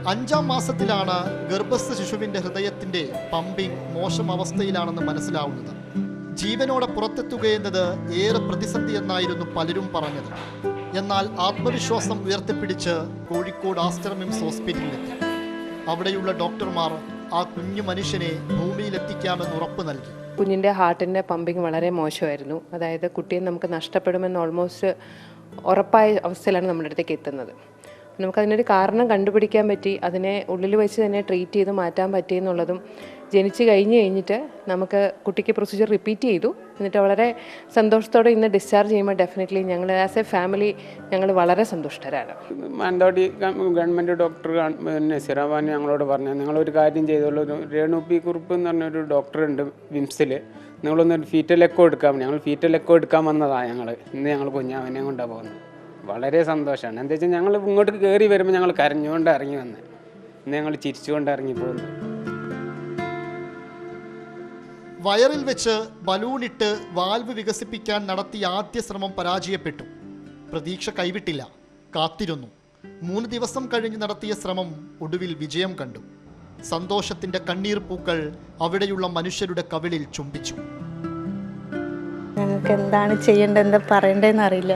5ാം മാസത്തിലാണ് ഗർഭസ്ഥ ശിശുവിൻ്റെ ഹൃദയത്തിൻ്റെ പമ്പിംഗ് മോശം അവസ്ഥയിലാണെന്ന് മനസ്സിലാവുന്നത്. ജീവനോടെ പുറത്തെത്തുകയെന്നത് ഏറെ പ്രതിസന്ധി എന്നായിരുന്നു പലരും പറഞ്ഞത്. എന്നാൽ ആത്മവിശ്വാസം ഉയർത്തിപ്പിടിച്ച് കോഴിക്കോട് ആസ്റ്റർ മിംസ് ഹോസ്പിറ്റലിലെത്തി. അവിടെയുള്ള ഡോക്ടർമാർ ആ കുഞ്ഞു മനുഷ്യനെ ഭൂമിയിലെത്തിക്കാമെന്ന് ഉറപ്പ് നൽകി. കുഞ്ഞിൻ്റെ ഹാർട്ടിൻ്റെ പമ്പിങ് വളരെ മോശമായിരുന്നു. അതായത് കുട്ടിയെ നമുക്ക് നഷ്ടപ്പെടുമെന്ന് ഓൾമോസ്റ്റ് ഉറപ്പായ അവസ്ഥയിലാണ് നമ്മുടെ അടുത്തേക്ക് എത്തുന്നത്. നമുക്കതിനൊരു കാരണം കണ്ടുപിടിക്കാൻ പറ്റി, അതിനെ ഉള്ളിൽ വെച്ച് തന്നെ ട്രീറ്റ് ചെയ്ത് മാറ്റാൻ പറ്റിയെന്നുള്ളതും, ജനിച്ച് കഴിഞ്ഞിട്ട് നമുക്ക് കുട്ടിക്ക് പ്രൊസീജിയർ റിപ്പീറ്റ് ചെയ്തു. എന്നിട്ട് വളരെ സന്തോഷത്തോടെ ഇന്ന് ഡിസ്ചാർജ് ചെയ്യുമ്പോൾ ഡെഫിനറ്റ്ലി ഞങ്ങൾ ആസ് എ ഫാമിലി ഞങ്ങൾ വളരെ സന്തുഷ്ടരാണ്. മാനന്തവാടി ഗവൺമെൻറ് ഡോക്ടർ നസീറാബാനി ഞങ്ങളോട് പറഞ്ഞു, നിങ്ങളൊരു കാര്യം ചെയ്തോളൂ, രേണു പി കുറുപ്പ് എന്ന് പറഞ്ഞൊരു ഡോക്ടറുണ്ട് വിംസിൽ, നിങ്ങളൊന്നൊരു ഫീറ്റൽ എക്കോ എടുക്കാൻ. ഞങ്ങൾ ഫീറ്റൽ എക്കോ എടുക്കാൻ വന്നതാണ്. ഇന്ന് ഞങ്ങൾ കുഞ്ഞാവനെ കൊണ്ടാണ് പോകുന്നത്. വളരെ സന്തോഷമാണ്. എന്താ വെച്ചാൽ ഞങ്ങൾ ഇങ്ങോട്ട് കയറി വരുമ്പോൾ ഞങ്ങൾ കരഞ്ഞുകൊണ്ട് ഇറങ്ങി വന്നത്, ഇന്ന് ഞങ്ങൾ ചിരിച്ചുകൊണ്ട് ഇറങ്ങി പോകുന്നത്. വയറിൽ വെച്ച് ബലൂണിട്ട് വാൽവ് വികസിപ്പിക്കാൻ നടത്തിയ ആദ്യ ശ്രമം പരാജയപ്പെട്ടു. പ്രതീക്ഷ കൈവിട്ടില്ല, കാത്തിരുന്നു. 3 ദിവസം കഴിഞ്ഞ് നടത്തിയ ശ്രമം ഒടുവിൽ വിജയം കണ്ടു. സന്തോഷത്തിൻ്റെ കണ്ണീർ പൂക്കൾ അവിടെയുള്ള മനുഷ്യരുടെ കവിളിൽ ചുംബിച്ചു. ഞങ്ങൾക്ക് എന്താണ് ചെയ്യേണ്ടത്, എന്താ പറയേണ്ടതെന്ന് അറിയില്ല.